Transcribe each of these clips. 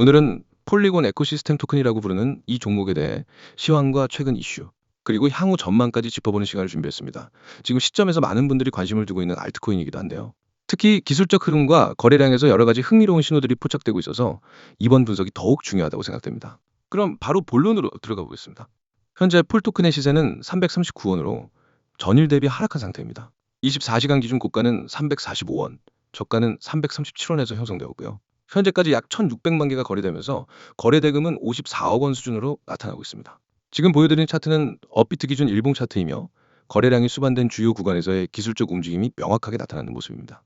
오늘은 폴리곤 에코시스템 토큰이라고 부르는 이 종목에 대해 시황과 최근 이슈, 그리고 향후 전망까지 짚어보는 시간을 준비했습니다. 지금 시점에서 많은 분들이 관심을 두고 있는 알트코인이기도 한데요. 특히 기술적 흐름과 거래량에서 여러 가지 흥미로운 신호들이 포착되고 있어서 이번 분석이 더욱 중요하다고 생각됩니다. 그럼 바로 본론으로 들어가 보겠습니다. 현재 폴 토큰의 시세는 339원으로 전일 대비 하락한 상태입니다. 24시간 기준 고가는 345원, 저가는 337원에서 형성되었고요. 현재까지 약 1,600만 개가 거래되면서 거래 대금은 54억 원 수준으로 나타나고 있습니다. 지금 보여드린 차트는 업비트 기준 일봉 차트이며 거래량이 수반된 주요 구간에서의 기술적 움직임이 명확하게 나타나는 모습입니다.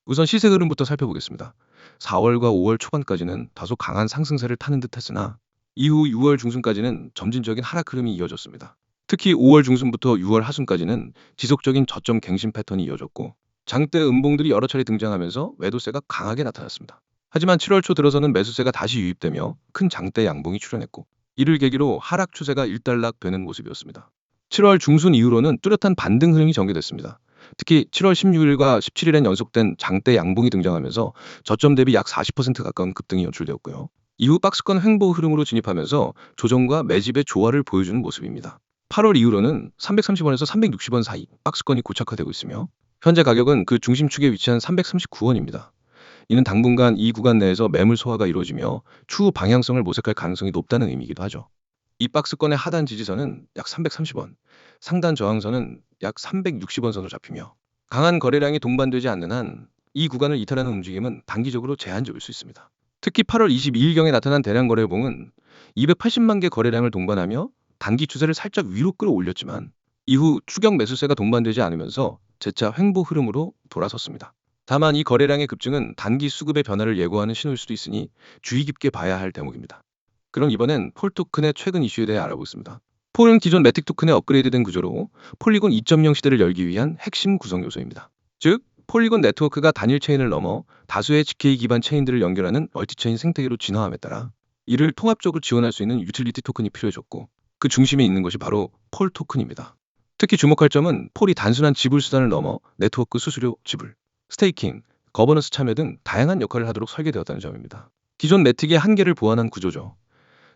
우선 시세 흐름부터 살펴보겠습니다. 4월과 5월 초반까지는 다소 강한 상승세를 타는 듯 했으나 이후 6월 중순까지는 점진적인 하락 흐름이 이어졌습니다. 특히 5월 중순부터 6월 하순까지는 지속적인 저점 갱신 패턴이 이어졌고 장대 음봉들이 여러 차례 등장하면서 매도세가 강하게 나타났습니다. 하지만 7월 초 들어서는 매수세가 다시 유입되며 큰 장대 양봉이 출현했고 이를 계기로 하락 추세가 일단락되는 모습이었습니다. 7월 중순 이후로는 뚜렷한 반등 흐름이 전개됐습니다. 특히 7월 16일과 17일엔 연속된 장대 양봉이 등장하면서 저점 대비 약 40% 가까운 급등이 연출되었고요. 이후 박스권 횡보 흐름으로 진입하면서 조정과 매집의 조화를 보여주는 모습입니다. 8월 이후로는 330원에서 360원 사이 박스권이 고착화되고 있으며 현재 가격은 그 중심축에 위치한 339원입니다. 이는 당분간 이 구간 내에서 매물 소화가 이루어지며 추후 방향성을 모색할 가능성이 높다는 의미이기도 하죠. 이 박스권의 하단 지지선은 약 330원, 상단 저항선은 약 360원 선으로 잡히며 강한 거래량이 동반되지 않는 한 이 구간을 이탈하는 움직임은 단기적으로 제한적일 수 있습니다. 특히 8월 22일경에 나타난 대량 거래봉은 280만 개 거래량을 동반하며 단기 추세를 살짝 위로 끌어올렸지만 이후 추격 매수세가 동반되지 않으면서 재차 횡보 흐름으로 돌아섰습니다. 다만 이 거래량의 급증은 단기 수급의 변화를 예고하는 신호일 수도 있으니 주의 깊게 봐야 할 대목입니다. 그럼 이번엔 폴 토큰의 최근 이슈에 대해 알아보겠습니다. 폴은 기존 매틱 토큰의 업그레이드된 구조로 폴리곤 2.0 시대를 열기 위한 핵심 구성 요소입니다. 즉, 폴리곤 네트워크가 단일 체인을 넘어 다수의 GK 기반 체인들을 연결하는 멀티체인 생태계로 진화함에 따라 이를 통합적으로 지원할 수 있는 유틸리티 토큰이 필요해졌고 그 중심에 있는 것이 바로 폴 토큰입니다. 특히 주목할 점은 폴이 단순한 지불 수단을 넘어 네트워크 수수료 지불, 스테이킹, 거버넌스 참여 등 다양한 역할을 하도록 설계되었다는 점입니다. 기존 매틱의 한계를 보완한 구조죠.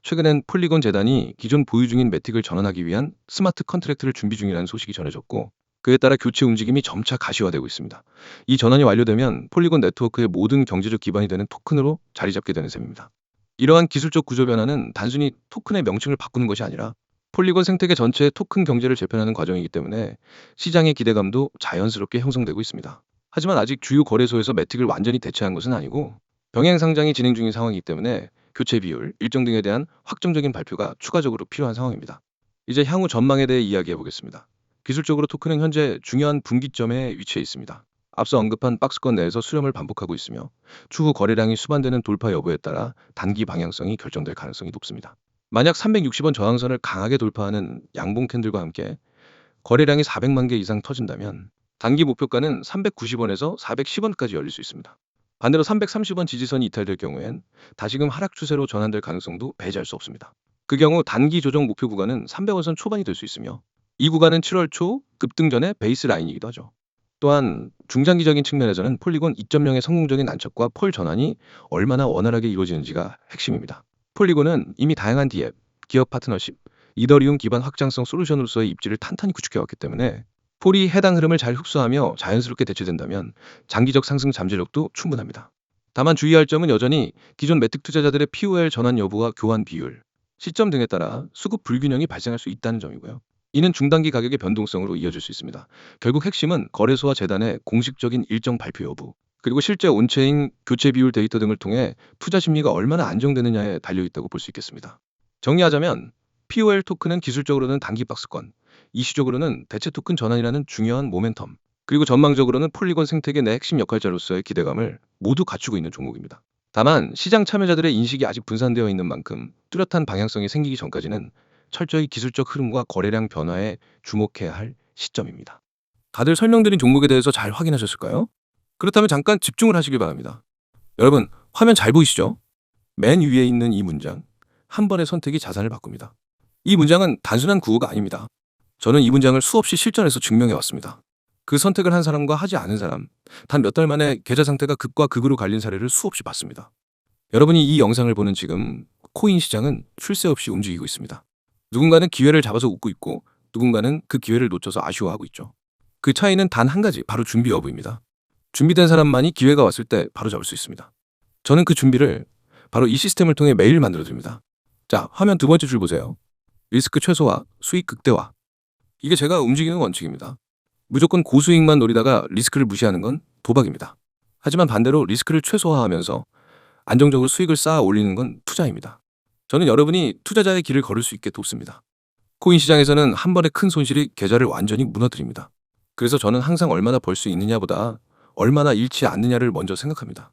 최근엔 폴리곤 재단이 기존 보유 중인 매틱을 전환하기 위한 스마트 컨트랙트를 준비 중이라는 소식이 전해졌고 그에 따라 교체 움직임이 점차 가시화되고 있습니다. 이 전환이 완료되면 폴리곤 네트워크의 모든 경제적 기반이 되는 토큰으로 자리 잡게 되는 셈입니다. 이러한 기술적 구조 변화는 단순히 토큰의 명칭을 바꾸는 것이 아니라 폴리곤 생태계 전체의 토큰 경제를 재편하는 과정이기 때문에 시장의 기대감도 자연스럽게 형성되고 있습니다. 하지만 아직 주요 거래소에서 매틱을 완전히 대체한 것은 아니고 병행 상장이 진행 중인 상황이기 때문에 교체 비율, 일정 등에 대한 확정적인 발표가 추가적으로 필요한 상황입니다. 이제 향후 전망에 대해 이야기해 보겠습니다. 기술적으로 토큰은 현재 중요한 분기점에 위치해 있습니다. 앞서 언급한 박스권 내에서 수렴을 반복하고 있으며 추후 거래량이 수반되는 돌파 여부에 따라 단기 방향성이 결정될 가능성이 높습니다. 만약 360원 저항선을 강하게 돌파하는 양봉 캔들과 함께 거래량이 400만 개 이상 터진다면 단기 목표가는 390원에서 410원까지 열릴 수 있습니다. 반대로 330원 지지선이 이탈될 경우엔 다시금 하락 추세로 전환될 가능성도 배제할 수 없습니다. 그 경우 단기 조정 목표 구간은 300원선 초반이 될 수 있으며 이 구간은 7월 초 급등 전의 베이스 라인이기도 하죠. 또한 중장기적인 측면에서는 폴리곤 2.0의 성공적인 안착과 폴 전환이 얼마나 원활하게 이루어지는지가 핵심입니다. 폴리곤은 이미 다양한 디앱, 기업 파트너십, 이더리움 기반 확장성 솔루션으로서의 입지를 탄탄히 구축해왔기 때문에 폴이 해당 흐름을 잘 흡수하며 자연스럽게 대체된다면 장기적 상승 잠재력도 충분합니다. 다만 주의할 점은 여전히 기존 매틱 투자자들의 POL 전환 여부와 교환 비율, 시점 등에 따라 수급 불균형이 발생할 수 있다는 점이고요. 이는 중단기 가격의 변동성으로 이어질 수 있습니다. 결국 핵심은 거래소와 재단의 공식적인 일정 발표 여부, 그리고 실제 온체인 교체 비율 데이터 등을 통해 투자 심리가 얼마나 안정되느냐에 달려있다고 볼 수 있겠습니다. 정리하자면 POL 토큰은 기술적으로는 단기 박스권, 이슈적으로는 대체 토큰 전환이라는 중요한 모멘텀, 그리고 전망적으로는 폴리곤 생태계 내 핵심 역할자로서의 기대감을 모두 갖추고 있는 종목입니다. 다만 시장 참여자들의 인식이 아직 분산되어 있는 만큼 뚜렷한 방향성이 생기기 전까지는 철저히 기술적 흐름과 거래량 변화에 주목해야 할 시점입니다. 다들 설명드린 종목에 대해서 잘 확인하셨을까요? 그렇다면 잠깐 집중을 하시길 바랍니다. 여러분, 화면 잘 보이시죠? 맨 위에 있는 이 문장, 한 번의 선택이 자산을 바꿉니다. 이 문장은 단순한 구호가 아닙니다. 저는 이 문장을 수없이 실전에서 증명해 왔습니다. 그 선택을 한 사람과 하지 않은 사람, 단 몇 달 만에 계좌 상태가 극과 극으로 갈린 사례를 수없이 봤습니다. 여러분이 이 영상을 보는 지금 코인 시장은 쉴 새 없이 움직이고 있습니다. 누군가는 기회를 잡아서 웃고 있고 누군가는 그 기회를 놓쳐서 아쉬워하고 있죠. 그 차이는 단 한 가지, 바로 준비 여부입니다. 준비된 사람만이 기회가 왔을 때 바로 잡을 수 있습니다. 저는 그 준비를 바로 이 시스템을 통해 매일 만들어 드립니다. 자, 화면 두 번째 줄 보세요. 리스크 최소화, 수익 극대화. 이게 제가 움직이는 원칙입니다. 무조건 고수익만 노리다가 리스크를 무시하는 건 도박입니다. 하지만 반대로 리스크를 최소화하면서 안정적으로 수익을 쌓아 올리는 건 투자입니다. 저는 여러분이 투자자의 길을 걸을 수 있게 돕습니다. 코인 시장에서는 한 번의 큰 손실이 계좌를 완전히 무너뜨립니다. 그래서 저는 항상 얼마나 벌 수 있느냐보다 얼마나 잃지 않느냐를 먼저 생각합니다.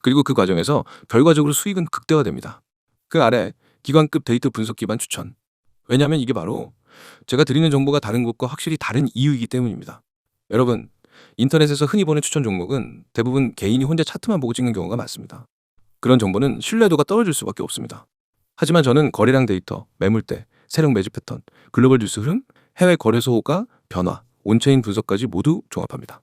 그리고 그 과정에서 결과적으로 수익은 극대화됩니다. 그 아래 기관급 데이터 분석 기반 추천. 왜냐하면 이게 바로 제가 드리는 정보가 다른 곳과 확실히 다른 이유이기 때문입니다. 여러분, 인터넷에서 흔히 보는 추천 종목은 대부분 개인이 혼자 차트만 보고 찍는 경우가 많습니다. 그런 정보는 신뢰도가 떨어질 수밖에 없습니다. 하지만 저는 거래량 데이터, 매물대, 세력 매집 패턴, 글로벌 뉴스 흐름, 해외 거래소 호가, 변화, 온체인 분석까지 모두 종합합니다.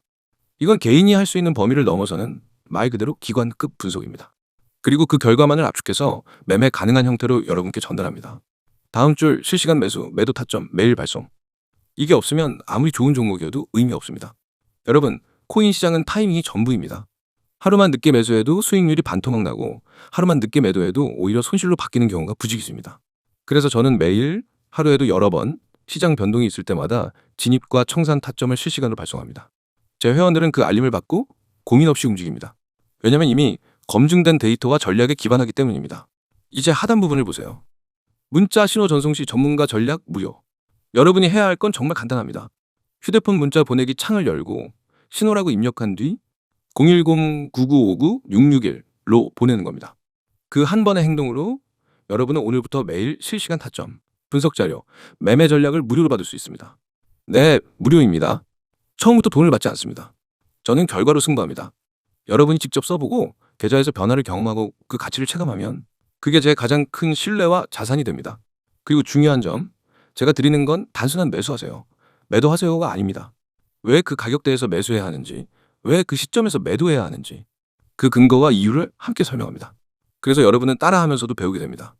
이건 개인이 할 수 있는 범위를 넘어서는 말 그대로 기관급 분석입니다. 그리고 그 결과만을 압축해서 매매 가능한 형태로 여러분께 전달합니다. 다음 줄 실시간 매수, 매도 타점, 매일 발송. 이게 없으면 아무리 좋은 종목이어도 의미 없습니다. 여러분, 코인 시장은 타이밍이 전부입니다. 하루만 늦게 매수해도 수익률이 반토막 나고 하루만 늦게 매도해도 오히려 손실로 바뀌는 경우가 부지기수입니다. 그래서 저는 매일, 하루에도 여러 번 시장 변동이 있을 때마다 진입과 청산 타점을 실시간으로 발송합니다. 제 회원들은 그 알림을 받고 고민 없이 움직입니다. 왜냐면 이미 검증된 데이터와 전략에 기반하기 때문입니다. 이제 하단 부분을 보세요. 문자 신호 전송 시 전문가 전략 무료. 여러분이 해야 할 건 정말 간단합니다. 휴대폰 문자 보내기 창을 열고 신호라고 입력한 뒤 010-9959-661로 보내는 겁니다. 그 한 번의 행동으로 여러분은 오늘부터 매일 실시간 타점, 분석 자료, 매매 전략을 무료로 받을 수 있습니다. 네, 무료입니다. 처음부터 돈을 받지 않습니다. 저는 결과로 승부합니다. 여러분이 직접 써보고 계좌에서 변화를 경험하고 그 가치를 체감하면 그게 제 가장 큰 신뢰와 자산이 됩니다. 그리고 중요한 점, 제가 드리는 건 단순한 매수하세요, 매도하세요가 아닙니다. 왜 그 가격대에서 매수해야 하는지, 왜 그 시점에서 매도해야 하는지 그 근거와 이유를 함께 설명합니다. 그래서 여러분은 따라하면서도 배우게 됩니다.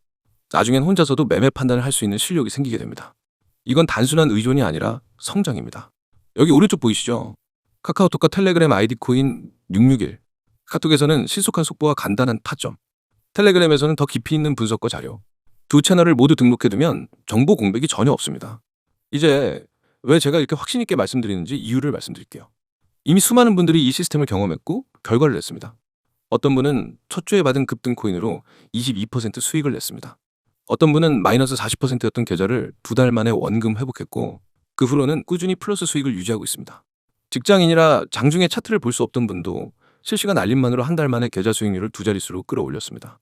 나중엔 혼자서도 매매 판단을 할 수 있는 실력이 생기게 됩니다. 이건 단순한 의존이 아니라 성장입니다. 여기 오른쪽 보이시죠? 카카오톡과 텔레그램 아이디 코인 661. 카톡에서는 신속한 속보와 간단한 타점, 텔레그램에서는 더 깊이 있는 분석과 자료. 두 채널을 모두 등록해두면 정보 공백이 전혀 없습니다. 이제 왜 제가 이렇게 확신 있게 말씀드리는지 이유를 말씀드릴게요. 이미 수많은 분들이 이 시스템을 경험했고 결과를 냈습니다. 어떤 분은 첫 주에 받은 급등 코인으로 22% 수익을 냈습니다. 어떤 분은 마이너스 40%였던 계좌를 두 달 만에 원금 회복했고 그 후로는 꾸준히 플러스 수익을 유지하고 있습니다. 직장인이라 장중에 차트를 볼 수 없던 분도 실시간 알림만으로 한 달 만에 계좌 수익률을 두 자릿수로 끌어올렸습니다.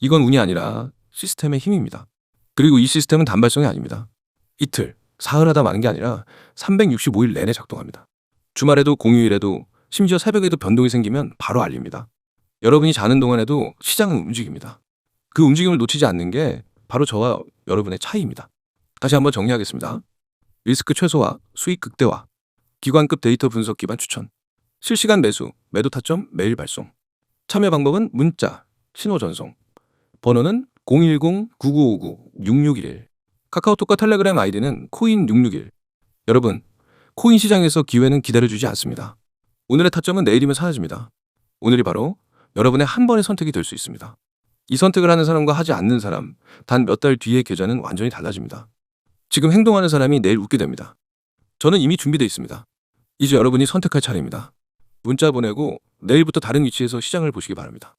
이건 운이 아니라 시스템의 힘입니다. 그리고 이 시스템은 단발성이 아닙니다. 이틀, 사흘하다 마는 게 아니라 365일 내내 작동합니다. 주말에도 공휴일에도 심지어 새벽에도 변동이 생기면 바로 알립니다. 여러분이 자는 동안에도 시장은 움직입니다. 그 움직임을 놓치지 않는 게 바로 저와 여러분의 차이입니다. 다시 한번 정리하겠습니다. 리스크 최소화, 수익 극대화, 기관급 데이터 분석 기반 추천, 실시간 매수, 매도 타점, 매일 발송. 참여 방법은 문자, 신호 전송. 번호는 010-9959-6611. 카카오톡과 텔레그램 아이디는 코인 661. 여러분, 코인 시장에서 기회는 기다려주지 않습니다. 오늘의 타점은 내일이면 사라집니다. 오늘이 바로 여러분의 한 번의 선택이 될 수 있습니다. 이 선택을 하는 사람과 하지 않는 사람, 단 몇 달 뒤의 계좌는 완전히 달라집니다. 지금 행동하는 사람이 내일 웃게 됩니다. 저는 이미 준비되어 있습니다. 이제 여러분이 선택할 차례입니다. 문자 보내고 내일부터 다른 위치에서 시장을 보시기 바랍니다.